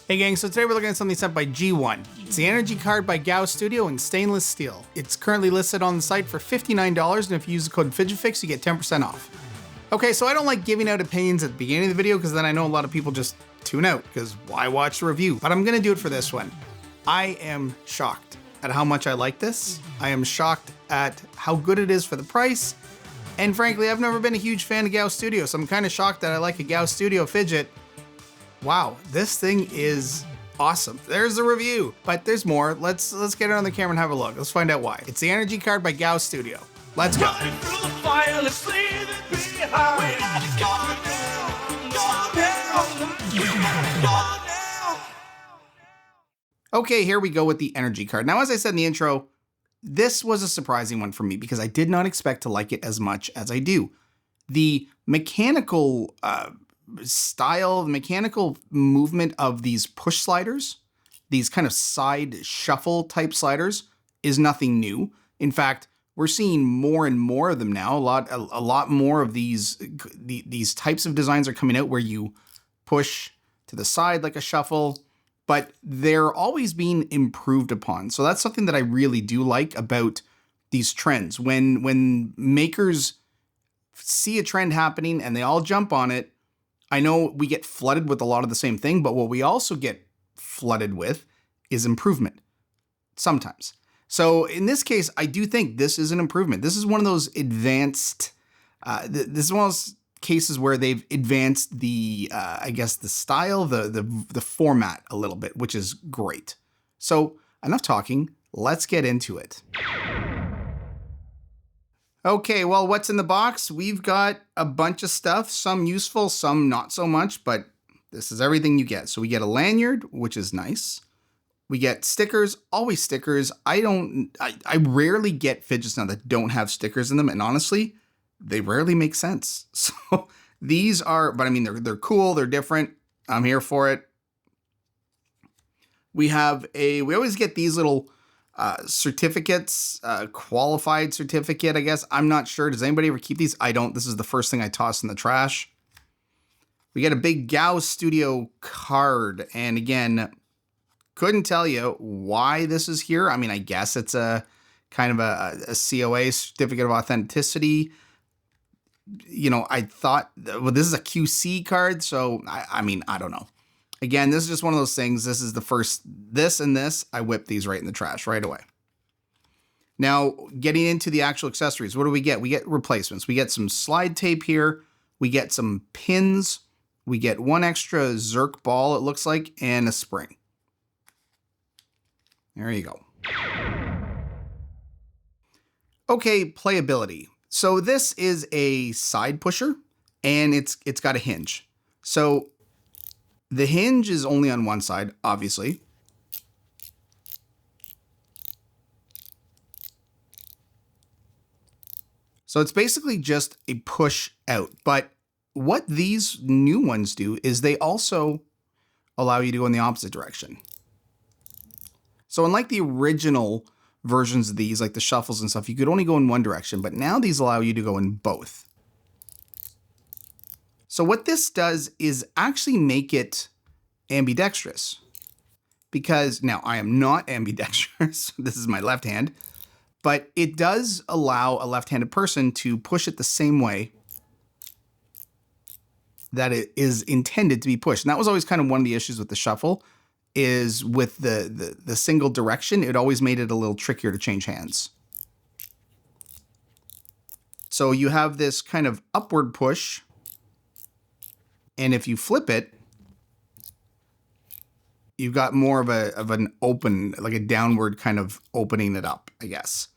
Hey gang, so today we're looking at something sent by GEEONE. It's the energy card by GAO Studio in stainless steel. It's currently listed on the site for $59, and if you use the code FidgetFix, you get 10% off. Okay, so I don't like giving out opinions at the beginning of the video because then I know a lot of people just tune out because why watch the review? But I'm gonna do it for this one. I am shocked at how much I like this. I am shocked at how good it is for the price. And frankly, I've never been a huge fan of GAO Studio, so I'm kind of shocked that I like a GAO Studio fidget. Wow, this thing is awesome. There's the review, but there's more. Let's get it on the camera and have a look. Let's find out why. It's the energy card by GAO Studio. Let's go. Okay, here we go with the energy card. Now, as I said in the intro, this was a surprising one for me because I did not expect to like it as much as I do. The mechanical style, the mechanical movement of these push sliders, these kind of side shuffle type sliders, is nothing new. In fact, we're seeing more and more of them now. A lot more of these types of designs are coming out where you push to the side like a shuffle, but they're always being improved upon. So that's something that I really do like about these trends. When makers see a trend happening and they all jump on it, I know we get flooded with a lot of the same thing, but what we also get flooded with is improvement sometimes. So in this case, I do think this is an improvement. This is one of those advanced, this is one of those cases where they've advanced the, I guess the style, the format a little bit, which is great. So enough talking, let's get into it. Okay, well, what's in the box? We've got a bunch of stuff, some useful, some not so much, but this is everything you get. So we get a lanyard, which is nice. We get stickers, always stickers. I rarely get fidgets now that don't have stickers in them, and honestly, they rarely make sense. So these are, but I mean, they're cool, they're different. I'm here for it. We always get these little certificates, qualified certificate, I guess. I'm not sure. Does anybody ever keep these? I don't. This is the first thing I toss in the trash. We get a big GAO Studio card. And again, couldn't tell you why this is here. I mean, I guess it's a kind of a COA, certificate of authenticity. You know, I thought, well, this is a QC card. So, I mean, I don't know. Again, this is just one of those things. This is the first, this and this, I whip these right in the trash right away. Now, getting into the actual accessories, what do we get? We get replacements. We get some slide tape here. We get some pins. We get one extra Zerk ball, it looks like, and a spring. There you go. Okay, playability. So this is a side pusher, and it's got a hinge. So the hinge is only on one side, obviously. So it's basically just a push out. But what these new ones do is they also allow you to go in the opposite direction. So unlike the original versions of these, like the shuffles and stuff, you could only go in one direction, but now these allow you to go in both. So what this does is actually make it ambidextrous, because now I am not ambidextrous. This is my left hand, but it does allow a left-handed person to push it the same way that it is intended to be pushed. And that was always kind of one of the issues with the shuffle, is with the single direction, it always made it a little trickier to change hands. So you have this kind of upward push, and if you flip it, you've got more of an open, like a downward kind of opening it up, I guess.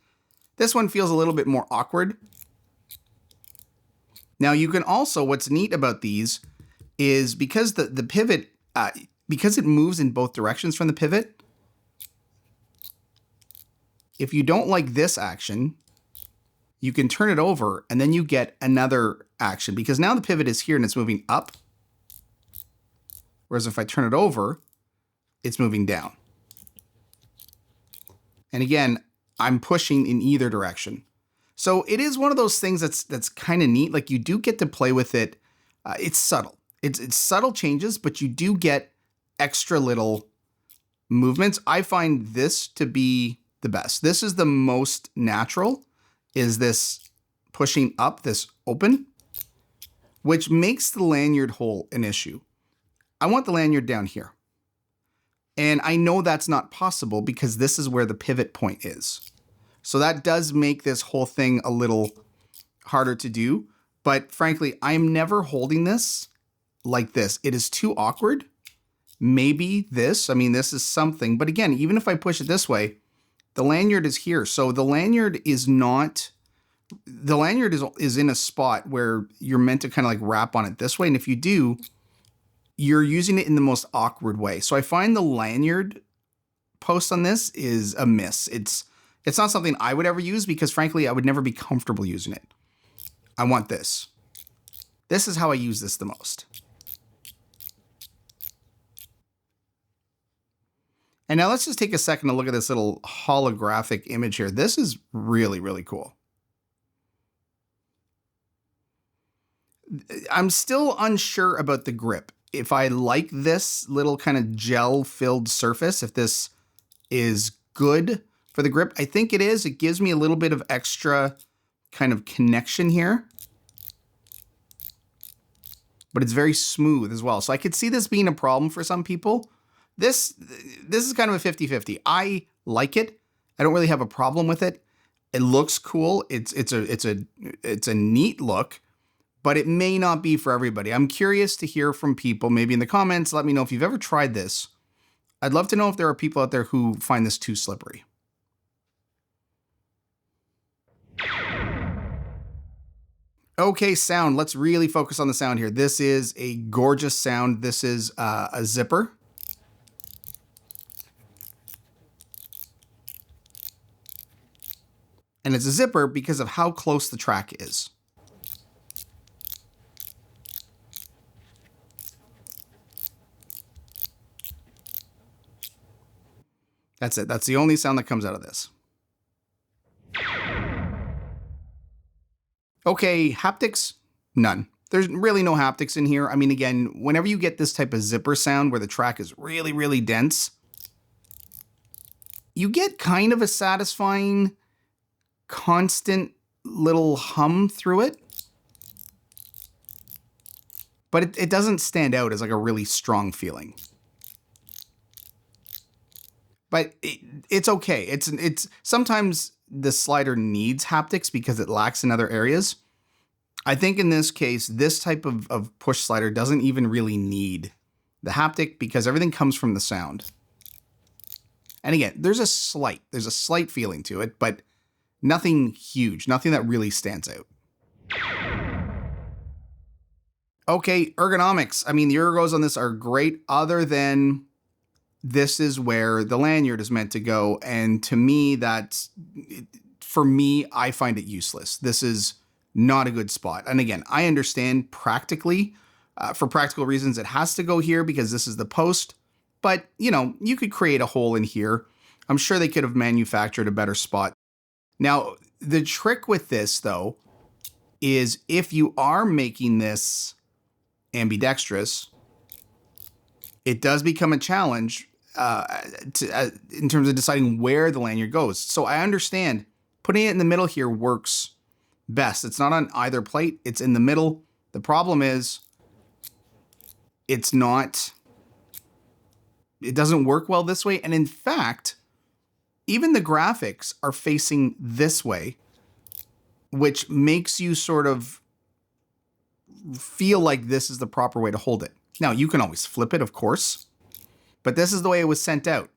This one feels a little bit more awkward. Now you can also, what's neat about these is because the pivot, because it moves in both directions from the pivot, if you don't like this action, you can turn it over and then you get another action, because now the pivot is here and it's moving up. Whereas if I turn it over, it's moving down. And again, I'm pushing in either direction. So it is one of those things that's kind of neat. Like, you do get to play with it. It's subtle. It's subtle changes, but you do get extra little movements. I find this to be the best. This is the most natural, is this pushing up, this open, which makes the lanyard hole an issue. I want the lanyard down here. And I know that's not possible because this is where the pivot point is. So that does make this whole thing a little harder to do. But frankly, I'm never holding this like this. It is too awkward. Maybe this, I mean, this is something. But again, even if I push it this way, the lanyard is here. So the lanyard is not, the lanyard is in a spot where you're meant to kind of like wrap on it this way. And if you do, you're using it in the most awkward way. So I find the lanyard post on this is a miss. It's not something I would ever use because frankly, I would never be comfortable using it. I want this. This is how I use this the most. And now let's just take a second to look at this little holographic image here. This is really, really cool. I'm still unsure about the grip. If I like this little kind of gel-filled surface, if this is good for the grip, I think it is. It gives me a little bit of extra kind of connection here. But it's very smooth as well. So I could see this being a problem for some people. This is kind of a 50-50. I like it. I don't really have a problem with it. It looks cool. It's a neat look, but it may not be for everybody. I'm curious to hear from people, maybe in the comments. Let me know if you've ever tried this. I'd love to know if there are people out there who find this too slippery. Okay, sound. Let's really focus on the sound here. This is a gorgeous sound. This is a zipper. And it's a zipper because of how close the track is. That's it. That's the only sound that comes out of this. Okay, haptics, none. There's really no haptics in here. I mean, again, whenever you get this type of zipper sound where the track is really, really dense, you get kind of a satisfying, constant little hum through it. But it doesn't stand out as like a really strong feeling. But it's okay. It's sometimes the slider needs haptics because it lacks in other areas. I think in this case, this type of push slider doesn't even really need the haptic because everything comes from the sound. And again, there's a slight feeling to it, but nothing huge, nothing that really stands out. Okay, ergonomics. I mean, the ergos on this are great other than this is where the lanyard is meant to go. And to me, for me, I find it useless. This is not a good spot. And again, I understand practically, for practical reasons, it has to go here because this is the post. But, you know, you could create a hole in here. I'm sure they could have manufactured a better spot. Now, the trick with this, though, is if you are making this ambidextrous, it does become a challenge in terms of deciding where the lanyard goes. So I understand putting it in the middle here works best. It's not on either plate. It's in the middle. The problem is it doesn't work well this way. And in fact, even the graphics are facing this way, which makes you sort of feel like this is the proper way to hold it. Now, you can always flip it, of course, but this is the way it was sent out.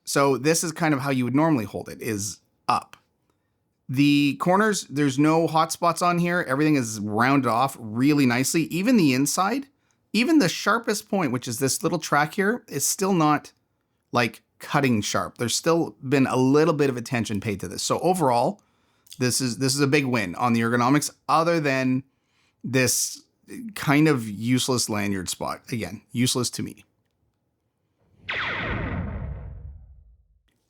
So this is kind of how you would normally hold it, is up. The corners, there's no hot spots on here. Everything is rounded off really nicely. Even the inside, even the sharpest point, which is this little track here, is still not like cutting sharp. There's still been a little bit of attention paid to this. So overall, this is a big win on the ergonomics, other than this kind of useless lanyard spot. Again, useless to me.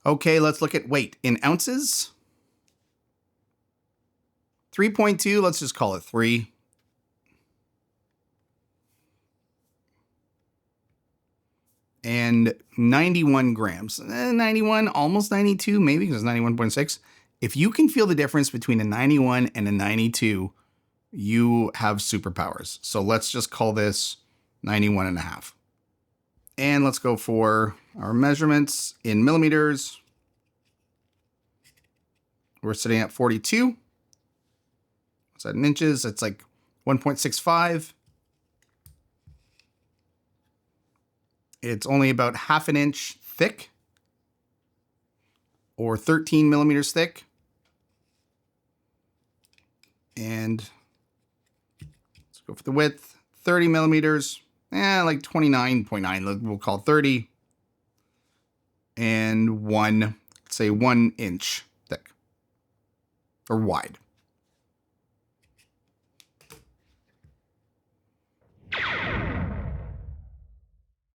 Okay, let's look at weight in ounces. 3.2, let's just call it 3. and 91 grams. 91, almost 92, maybe because it's 91.6. If you can feel the difference between a 91 and a 92, you have superpowers. So let's just call this 91 and a half. And let's go for our measurements in millimeters. We're sitting at 42. What's that in inches? It's like 1.65. It's only about half an inch thick, or 13 millimeters thick. And let's go for the width, 30 millimeters, like 29.9, we'll call it 30. And say 1 inch thick, or wide.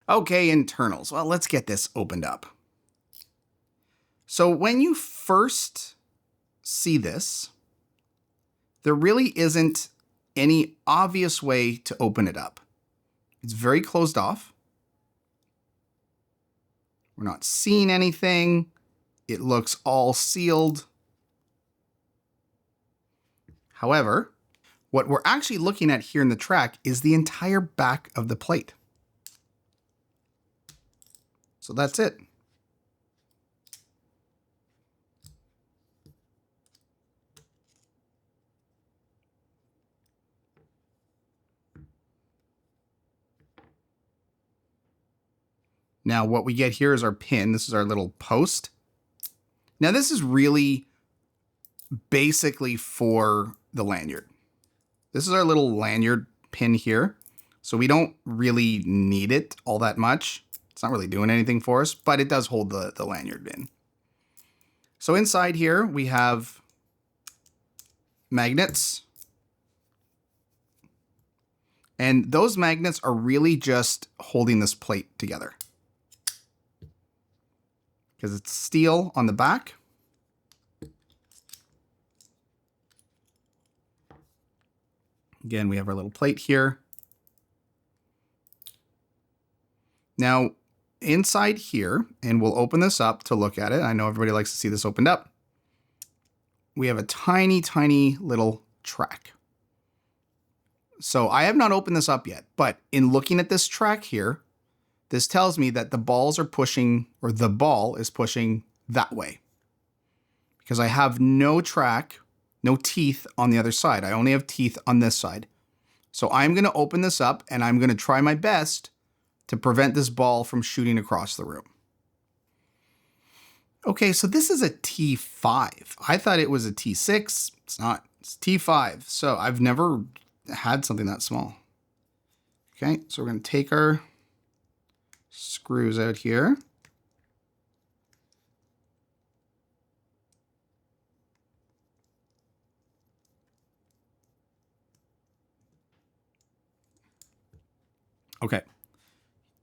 Okay, internals. Well, let's get this opened up. So when you first see this, there really isn't any obvious way to open it up. It's very closed off. We're not seeing anything. It looks all sealed. However, what we're actually looking at here in the track is the entire back of the plate. So that's it. Now what we get here is our pin. This is our little post. Now this is really basically for the lanyard. This is our little lanyard pin here. So we don't really need it all that much. It's not really doing anything for us, but it does hold the lanyard in. So inside here we have magnets. And those magnets are really just holding this plate together, because it's steel on the back. Again, we have our little plate here. Now, inside here, and we'll open this up to look at it. I know everybody likes to see this opened up. We have a tiny, tiny little track. So I have not opened this up yet, but in looking at this track here, this tells me that the balls are pushing, or the ball is pushing that way, because I have no track, no teeth on the other side. I only have teeth on this side. So I'm going to open this up and I'm going to try my best to prevent this ball from shooting across the room. Okay, so this is a T5. I thought it was a T6. It's not. It's T5. So I've never had something that small. Okay, so we're going to take our screws out here. Okay.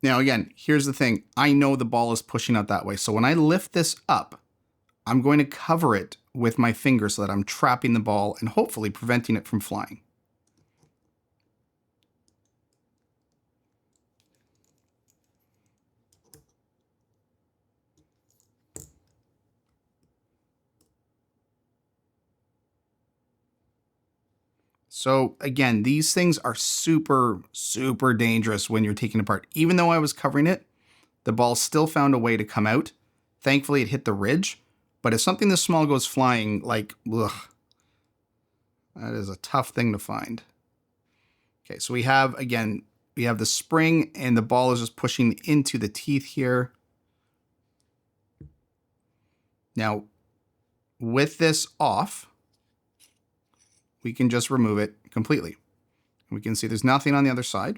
Now again, here's the thing. I know the ball is pushing out that way. So when I lift this up, I'm going to cover it with my finger so that I'm trapping the ball and hopefully preventing it from flying. So again, these things are super, super dangerous when you're taking it apart. Even though I was covering it, the ball still found a way to come out. Thankfully, it hit the ridge. But if something this small goes flying, like, ugh, that is a tough thing to find. Okay, so we have, again, we have the spring and the ball is just pushing into the teeth here. Now, with this off, we can just remove it completely. We can see there's nothing on the other side.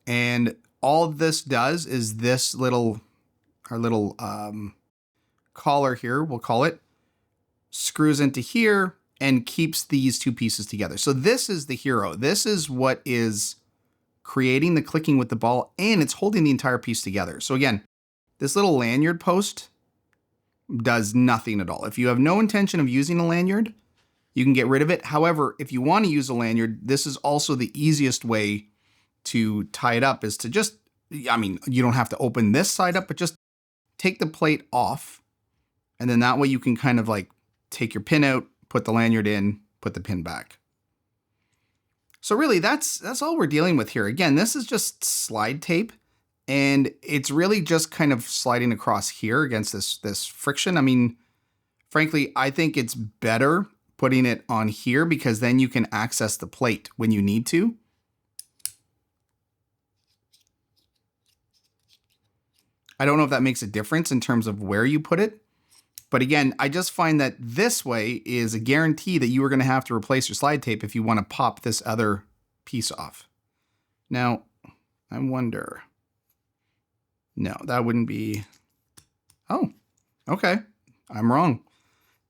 And all this does is this little, our little collar here, we'll call it, screws into here and keeps these two pieces together. So this is the hero. This is what is creating the clicking with the ball, and it's holding the entire piece together. So again, this little lanyard post does nothing at all. If you have no intention of using a lanyard, you can get rid of it. However, if you want to use a lanyard, this is also the easiest way to tie it up is to just, I mean, you don't have to open this side up, but just take the plate off. And then that way you can kind of like take your pin out, put the lanyard in, put the pin back. So really that's all we're dealing with here. Again, this is just slide tape, and it's really just kind of sliding across here against this friction. I mean, frankly, I think it's better putting it on here because then you can access the plate when you need to. I don't know if that makes a difference in terms of where you put it. But again, I just find that this way is a guarantee that you are going to have to replace your slide tape if you want to pop this other piece off. Now, I wonder. No, that wouldn't be. Oh, okay. I'm wrong.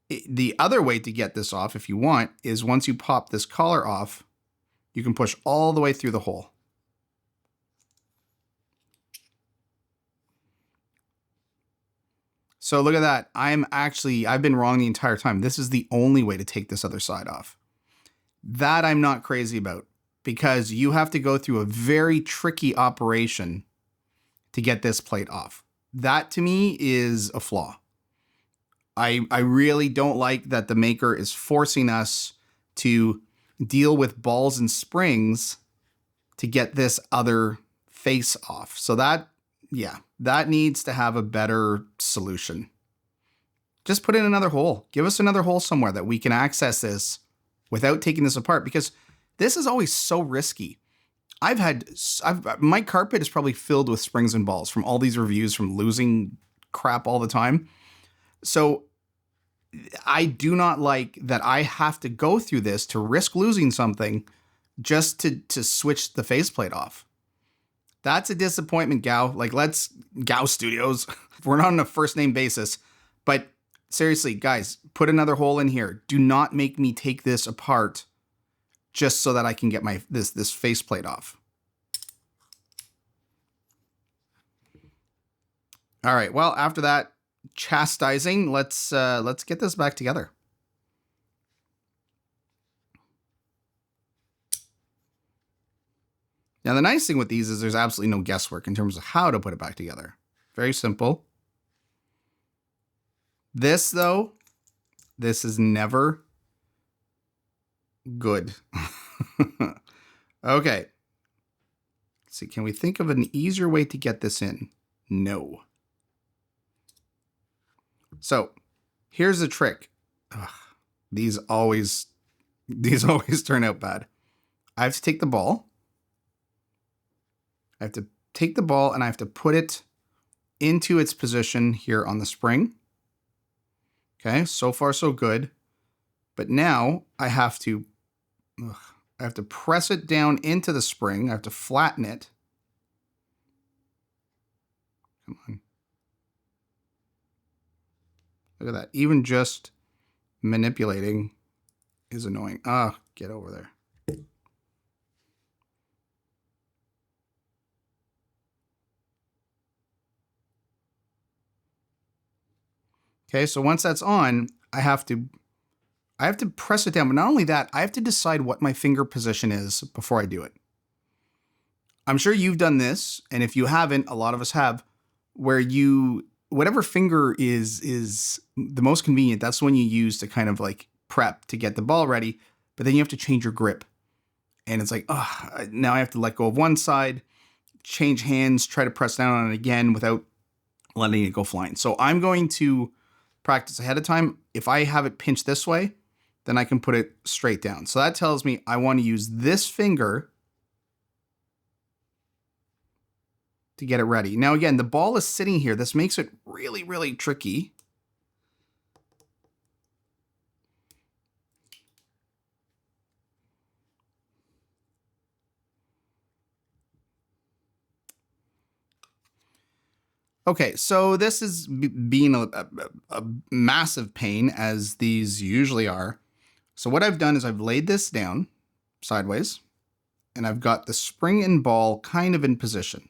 The other way to get this off, if you want, is once you pop this collar off, you can push all the way through the hole. So look at that. I've been wrong the entire time. This is the only way to take this other side off. That I'm not crazy about because you have to go through a very tricky operation to get this plate off. That to me is a flaw. I really don't like that the maker is forcing us to deal with balls and springs to get this other face off. So that needs to have a better solution. Just put in another hole. Give us another hole somewhere that we can access this without taking this apart, because this is always so risky. My carpet is probably filled with springs and balls from all these reviews from losing crap all the time. So I do not like that I have to go through this to risk losing something just to switch the faceplate off. That's a disappointment, GAO. Like, let's GAO Studios. We're not on a first name basis, but seriously, guys, put another hole in here. Do not make me take this apart just so that I can get my this faceplate off. All right. Well, after that chastising, let's get this back together. Now, the nice thing with these is there's absolutely no guesswork in terms of how to put it back together. Very simple. This, though, this is never good. Okay. Let's see, can we think of an easier way to get this in? No. So, here's the trick. Ugh, these always turn out bad. I have to take the ball. I have to take the ball and I have to put it into its position here on the spring. Okay, so far so good. But now I have to press it down into the spring. I have to flatten it. Come on. Look at that. Even just manipulating is annoying. Ah, get over there. Okay, so once that's on, I have to press it down. But not only that, I have to decide what my finger position is before I do it. I'm sure you've done this, and if you haven't, a lot of us have, where whatever finger is the most convenient, that's the one you use to kind of like prep to get the ball ready, but then you have to change your grip. And it's like, oh, now I have to let go of one side, change hands, try to press down on it again without letting it go flying. So I'm going to practice ahead of time. If I have it pinched this way, then I can put it straight down. So that tells me I want to use this finger to get it ready. Now again, the ball is sitting here. This makes it really, really tricky. Okay, so this is being a massive pain, as these usually are. So what I've done is I've laid this down sideways, and I've got the spring and ball kind of in position.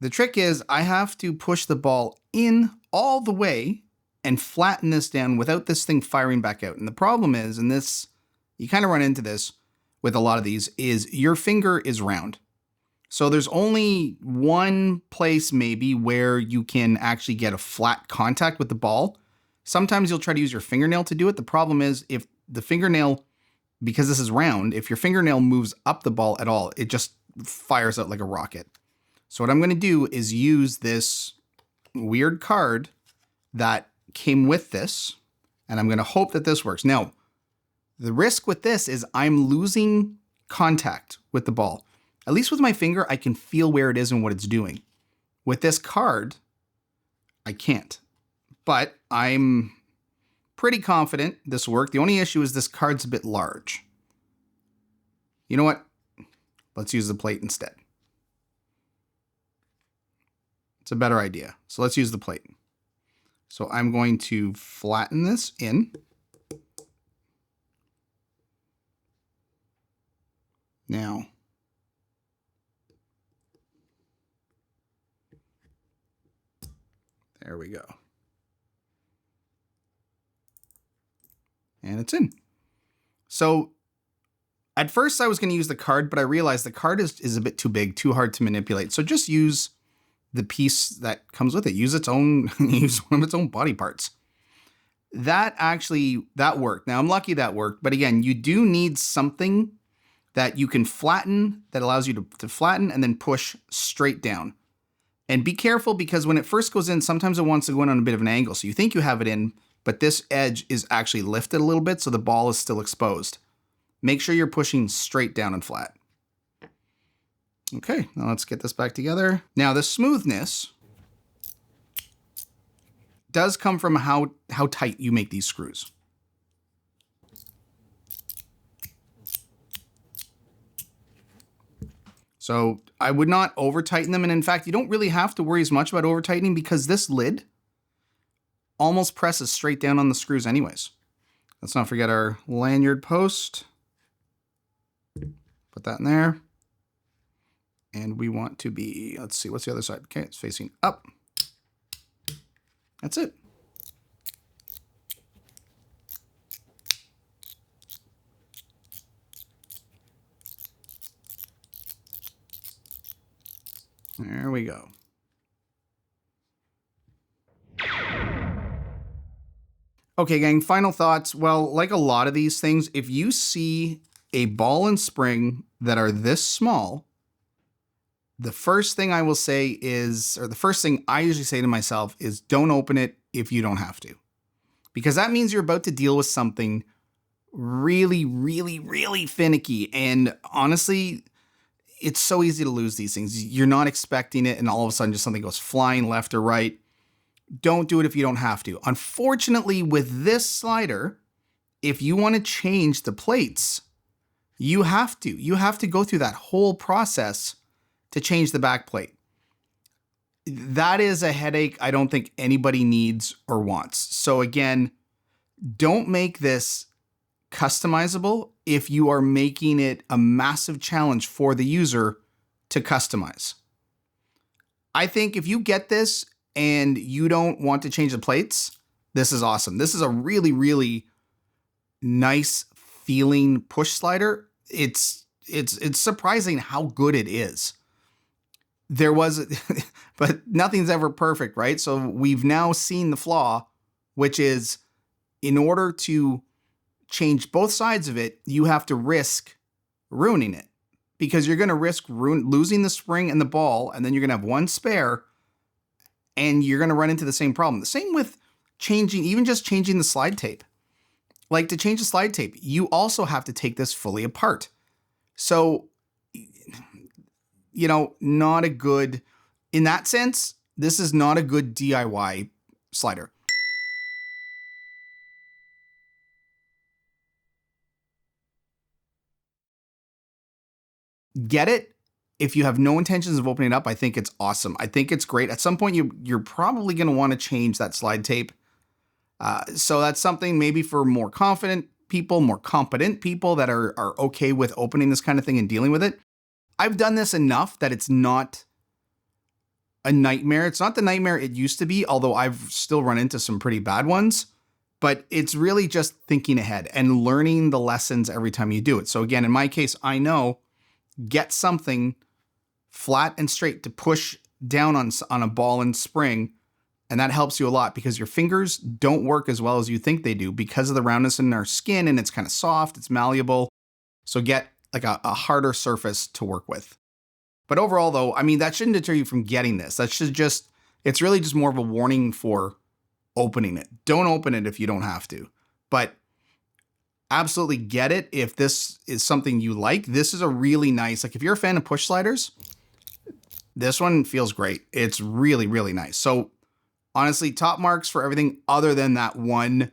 The trick is I have to push the ball in all the way and flatten this down without this thing firing back out. And the problem is, and this, you kind of run into this, with a lot of these is your finger is round. So there's only one place maybe where you can actually get a flat contact with the ball. Sometimes you'll try to use your fingernail to do it. The problem is if the fingernail, because this is round, if your fingernail moves up the ball at all, it just fires out like a rocket. So what I'm going to do is use this weird card that came with this, and I'm going to hope that this works. Now, the risk with this is I'm losing contact with the ball. At least with my finger, I can feel where it is and what it's doing. With this card, I can't. But I'm pretty confident this will work. The only issue is this card's a bit large. You know what? Let's use the plate instead. It's a better idea. So let's use the plate. So I'm going to flatten this in. Now, there we go. And it's in. So at first I was going to use the card, but I realized the card is a bit too big, too hard to manipulate. So just use the piece that comes with it. Use its own, use one of its own body parts. That worked. Now I'm lucky that worked, but again, you do need something that you can flatten, that allows you to flatten and then push straight down. And be careful because when it first goes in, sometimes it wants to go in on a bit of an angle. So you think you have it in, but this edge is actually lifted a little bit, so the ball is still exposed. Make sure you're pushing straight down and flat. Okay, now let's get this back together. Now the smoothness does come from how tight you make these screws. So I would not over tighten them. And in fact, you don't really have to worry as much about over tightening because this lid almost presses straight down on the screws anyways. Let's not forget our lanyard post. Put that in there. And we want to be, let's see, what's the other side? Okay, it's facing up. That's it. There we go. Okay, gang, final thoughts. Well, like a lot of these things, if you see a ball and spring that are this small, the first thing I will say is, or the first thing I usually say to myself is don't open it if you don't have to. Because that means you're about to deal with something really, really, really finicky. And honestly, it's so easy to lose these things. You're not expecting it and all of a sudden just something goes flying left or right. Don't do it if you don't have to. Unfortunately, with this slider, if you want to change the plates, you have to. You have to go through that whole process to change the back plate. That is a headache I don't think anybody needs or wants. So again, don't make this customizable if you are making it a massive challenge for the user to customize. I think if you get this and you don't want to change the plates, this is awesome. This is a really, really nice feeling push slider. It's surprising how good it is. But nothing's ever perfect, right? So we've now seen the flaw, which is in order to change both sides of it, you have to risk ruining it because you're going to risk losing the spring and the ball, and then you're going to have one spare and you're going to run into the same problem. The same with even just changing the slide tape. Like to change the slide tape, you also have to take this fully apart. So, not a good, in that sense, this is not a good DIY slider. Get it. If you have no intentions of opening it up, I think it's awesome. I think it's great. At some point, you're probably going to want to change that slide tape. So that's something maybe for more confident people, more competent people that are okay with opening this kind of thing and dealing with it. I've done this enough that it's not a nightmare. It's not the nightmare it used to be, although I've still run into some pretty bad ones. but it's really just thinking ahead and learning the lessons every time you do it. So again, in my case, I know get something flat and straight to push down on a ball and spring. And that helps you a lot because your fingers don't work as well as you think they do because of the roundness in our skin, and it's kind of soft, it's malleable. So get like a harder surface to work with. But overall though, I mean, that shouldn't deter you from getting this. That should just, it's really just more of a warning for opening it. Don't open it if you don't have to, but absolutely get it if this is something you like. This is a really nice, like if you're a fan of push sliders, this one feels great. It's really, really nice. So honestly, top marks for everything other than that one,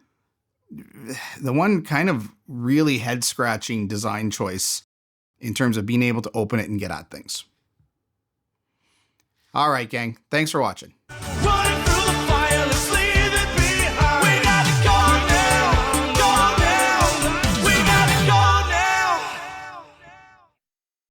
the one kind of really head scratching design choice in terms of being able to open it and get at things. All right, gang. Thanks for watching.